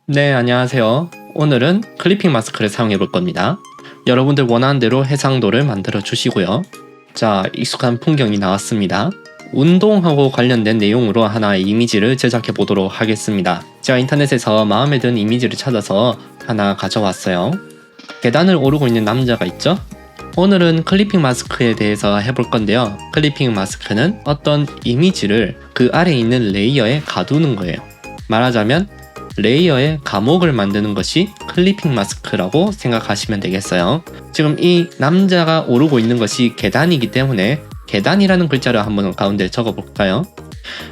네, 안녕하세요. 오늘은 클리핑 마스크를 사용해 볼 겁니다. 여러분들 원하는 대로 해상도를 만들어 주시고요. 자, 익숙한 풍경이 나왔습니다. 운동하고 관련된 내용으로 하나의 이미지를 제작해 보도록 하겠습니다. 제가 인터넷에서 마음에 드는 이미지를 찾아서 하나 가져왔어요. 계단을 오르고 있는 남자가 있죠? 오늘은 클리핑 마스크에 대해서 해볼 건데요. 클리핑 마스크는 어떤 이미지를 그 아래에 있는 레이어에 가두는 거예요. 말하자면 레이어에 감옥을 만드는 것이 클리핑 마스크라고 생각하시면 되겠어요. 지금 이 남자가 오르고 있는 것이 계단이기 때문에 계단이라는 글자를 한번 가운데 적어볼까요?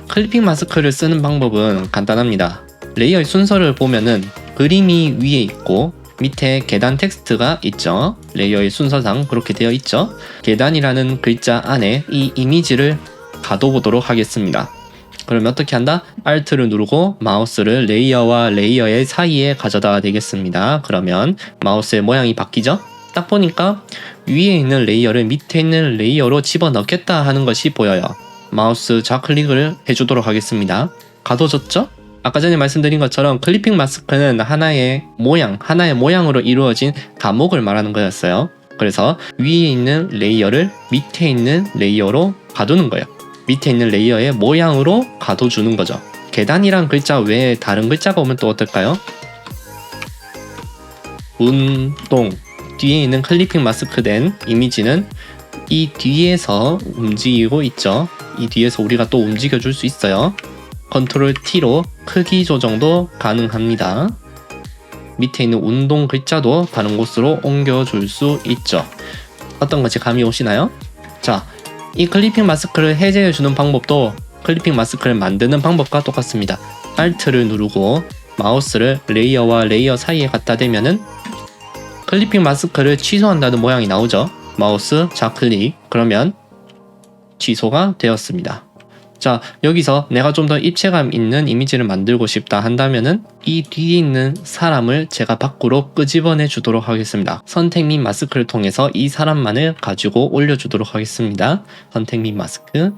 클리핑 마스크를 쓰는 방법은 간단합니다. 레이어의 순서를 보면은 그림이 위에 있고 밑에 계단 텍스트가 있죠. 레이어의 순서상 그렇게 되어 있죠. 계단이라는 글자 안에 이 이미지를 가둬보도록 하겠습니다. 그러면 어떻게 한다? Alt를 누르고 마우스를 레이어와 레이어의 사이에 가져다 대겠습니다. 그러면 마우스의 모양이 바뀌죠? 딱 보니까 위에 있는 레이어를 밑에 있는 레이어로 집어넣겠다 하는 것이 보여요. 마우스 좌클릭을 해주도록 하겠습니다. 가둬졌죠? 아까 전에 말씀드린 것처럼 클리핑 마스크는 하나의 모양으로 이루어진 감옥을 말하는 거였어요. 그래서 위에 있는 레이어를 밑에 있는 레이어로 가두는 거예요. 밑에 있는 레이어의 모양으로 가둬주는 거죠. 계단이란 글자 외에 다른 글자가 오면 또 어떨까요? 운동. 뒤에 있는 클리핑 마스크 된 이미지는 이 뒤에서 움직이고 있죠. 이 뒤에서 우리가 또 움직여 줄 수 있어요. 컨트롤 T로 크기 조정도 가능합니다. 밑에 있는 운동 글자도 다른 곳으로 옮겨줄 수 있죠. 어떤 것이 감이 오시나요? 자, 이 클리핑 마스크를 해제해주는 방법도 클리핑 마스크를 만드는 방법과 똑같습니다. Alt를 누르고 마우스를 레이어와 레이어 사이에 갖다 대면은 클리핑 마스크를 취소한다는 모양이 나오죠. 마우스 좌클릭, 그러면 취소가 되었습니다. 자, 여기서 내가 좀 더 입체감 있는 이미지를 만들고 싶다 한다면은 이 뒤에 있는 사람을 제가 밖으로 끄집어내 주도록 하겠습니다. 선택 및 마스크를 통해서 이 사람만을 가지고 올려주도록 하겠습니다. 선택 및 마스크.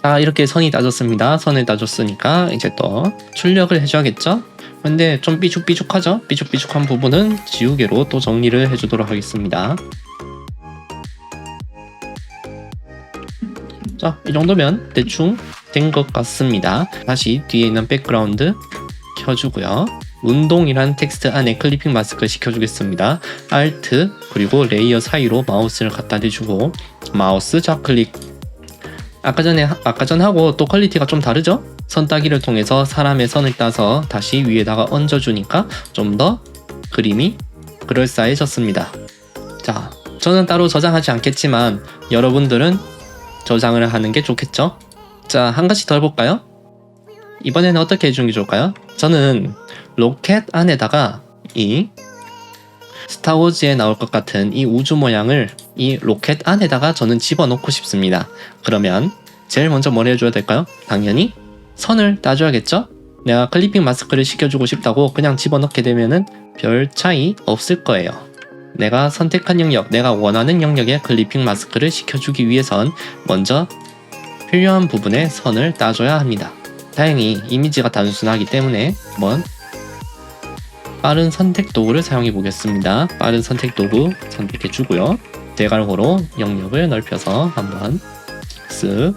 자, 이렇게 선이 따졌습니다. 선을 따줬으니까 이제 또 출력을 해줘야겠죠? 근데 좀 삐죽삐죽하죠? 삐죽삐죽한 부분은 지우개로 또 정리를 해주도록 하겠습니다. 자, 이 정도면 대충 된 것 같습니다. 다시 뒤에 있는 백그라운드 켜주고요. 운동이란 텍스트 안에 클리핑 마스크 시켜주겠습니다. Alt 그리고 레이어 사이로 마우스를 갖다 대주고 마우스 좌클릭. 아까 전하고 또 퀄리티가 좀 다르죠? 선 따기를 통해서 사람의 선을 따서 다시 위에다가 얹어주니까 좀 더 그림이 그럴싸해졌습니다. 자, 저는 따로 저장하지 않겠지만 여러분들은 저장을 하는 게 좋겠죠? 자, 한 가지 더 해볼까요? 이번에는 어떻게 해주는 게 좋을까요? 저는 로켓 안에다가 이 스타워즈에 나올 것 같은 이 우주 모양을 이 로켓 안에다가 저는 집어넣고 싶습니다. 그러면 제일 먼저 뭘 해줘야 될까요? 당연히 선을 따줘야겠죠? 내가 클리핑 마스크를 시켜주고 싶다고 그냥 집어넣게 되면은 별 차이 없을 거예요. 내가 선택한 영역, 내가 원하는 영역에 클리핑 마스크를 시켜주기 위해선 먼저 필요한 부분에 선을 따줘야 합니다. 다행히 이미지가 단순하기 때문에 한번 빠른 선택 도구를 사용해 보겠습니다. 빠른 선택 도구 선택해 주고요. 대괄호로 영역을 넓혀서 한번 쓱.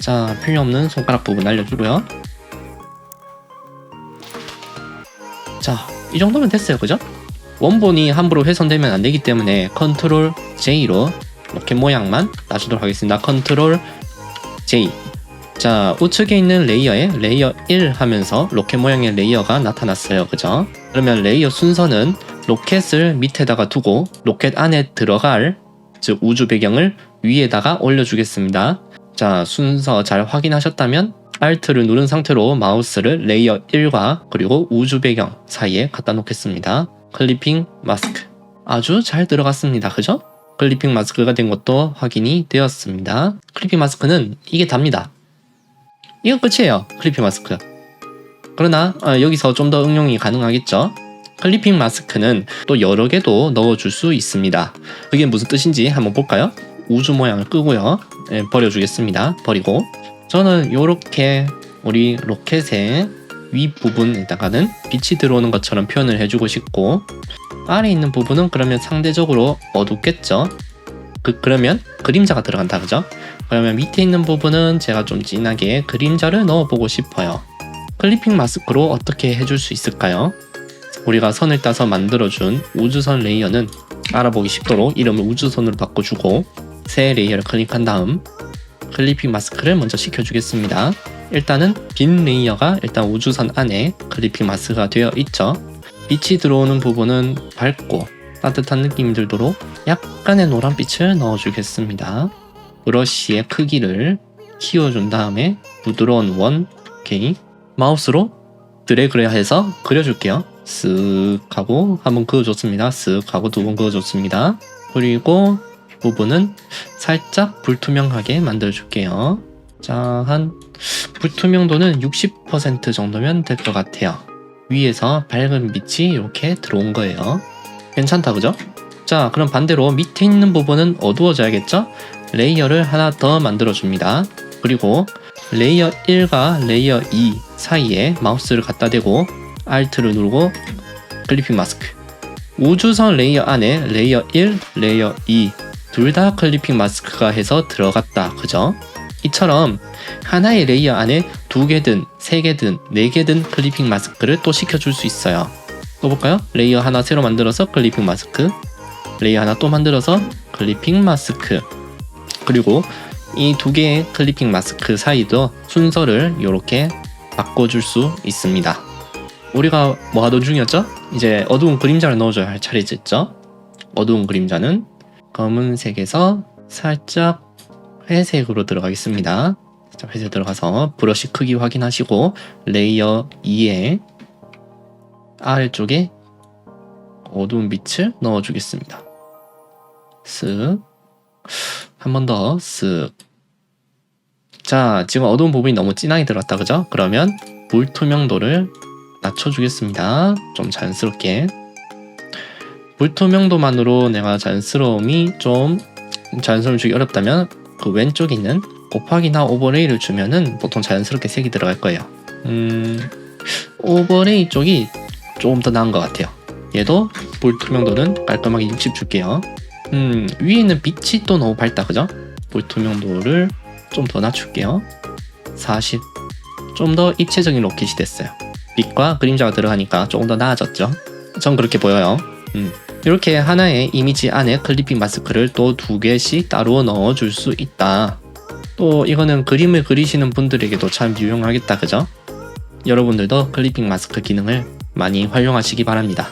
자, 필요없는 손가락 부분 알려주고요. 자, 이 정도면 됐어요. 그죠? 원본이 함부로 훼손되면 안 되기 때문에 컨트롤 J로 이렇게 모양만 놔주도록 하겠습니다. 컨트롤 J. 자, 우측에 있는 레이어에 레이어 1 하면서 로켓 모양의 레이어가 나타났어요. 그죠? 그러면 레이어 순서는 로켓을 밑에다가 두고 로켓 안에 들어갈, 즉 우주 배경을 위에다가 올려주겠습니다. 자, 순서 잘 확인하셨다면 Alt를 누른 상태로 마우스를 레이어 1과 그리고 우주 배경 사이에 갖다 놓겠습니다. 클리핑 마스크. 아주 잘 들어갔습니다. 그죠? 클리핑 마스크가 된 것도 확인이 되었습니다. 클리핑 마스크는 이게 답니다. 이건 끝이에요. 클리핑 마스크. 그러나 여기서 좀 더 응용이 가능하겠죠. 클리핑 마스크는 또 여러 개도 넣어줄 수 있습니다. 그게 무슨 뜻인지 한번 볼까요? 우주 모양을 끄고요. 버려주겠습니다. 버리고 저는 이렇게 우리 로켓의 윗부분에다가는 빛이 들어오는 것처럼 표현을 해주고 싶고, 아래 있는 부분은 그러면 상대적으로 어둡겠죠. 그러면 그림자가 들어간다, 그죠? 그러면 밑에 있는 부분은 제가 좀 진하게 그림자를 넣어보고 싶어요. 클리핑 마스크로 어떻게 해줄 수 있을까요? 우리가 선을 따서 만들어준 우주선 레이어는 알아보기 쉽도록 이름을 우주선으로 바꿔주고 새 레이어를 클릭한 다음 클리핑 마스크를 먼저 시켜주겠습니다. 일단은 빈 레이어가 일단 우주선 안에 클리핑 마스크가 되어 있죠. 빛이 들어오는 부분은 밝고 따뜻한 느낌이 들도록 약간의 노란빛을 넣어주겠습니다. 브러쉬의 크기를 키워준 다음에 부드러운 원, 오케이. 마우스로 드래그를 해서 그려줄게요. 쓱 하고 한번 그어줬습니다. 쓱 하고 두 번 그어줬습니다. 그리고 부분은 살짝 불투명하게 만들어줄게요. 자, 한 불투명도는 60% 정도면 될 것 같아요. 위에서 밝은 빛이 이렇게 들어온 거예요. 괜찮다, 그죠? 자, 그럼 반대로 밑에 있는 부분은 어두워져야겠죠? 레이어를 하나 더 만들어줍니다. 그리고 레이어 1과 레이어 2 사이에 마우스를 갖다 대고 Alt를 누르고 클리핑 마스크. 우주선 레이어 안에 레이어 1, 레이어 2 둘 다 클리핑 마스크가 해서 들어갔다, 그죠? 이처럼 하나의 레이어 안에 2개든 3개든 4개든 클리핑 마스크를 또 시켜줄 수 있어요. 또 볼까요? 레이어 하나 새로 만들어서 클리핑 마스크, 레이어 하나 또 만들어서 클리핑 마스크. 그리고 이 2개의 클리핑 마스크 사이도 순서를 이렇게 바꿔줄 수 있습니다. 우리가 뭐 하던 중이었죠? 이제 어두운 그림자를 넣어줘야 할 차례겠죠? 어두운 그림자는 검은색에서 살짝 회색으로 들어가겠습니다. 살짝 회색 들어가서 브러쉬 크기 확인하시고 레이어 2의 아래쪽에 어두운 빛을 넣어주겠습니다. 쓱. 한 번 더 쓱. 자, 지금 어두운 부분이 너무 진하게 들어갔다, 그죠? 그러면 불투명도를 낮춰주겠습니다. 좀 자연스럽게. 불투명도만으로 내가 자연스러움이 좀 자연스러움을 주기 어렵다면 그 왼쪽에 있는 곱하기나 오버레이를 주면은 보통 자연스럽게 색이 들어갈 거예요. 오버레이 쪽이 조금 더 나은 것 같아요. 얘도 불투명도는 깔끔하게 60 줄게요. 위에 있는 빛이 또 너무 밝다, 그죠? 불투명도를 좀 더 낮출게요. 40. 좀 더 입체적인 로켓이 됐어요. 빛과 그림자가 들어가니까 조금 더 나아졌죠. 전 그렇게 보여요. 이렇게 하나의 이미지 안에 클리핑 마스크를 또 2개씩 따로 넣어줄 수 있다. 또 이거는 그림을 그리시는 분들에게도 참 유용하겠다, 그죠? 여러분들도 클리핑 마스크 기능을 많이 활용하시기 바랍니다.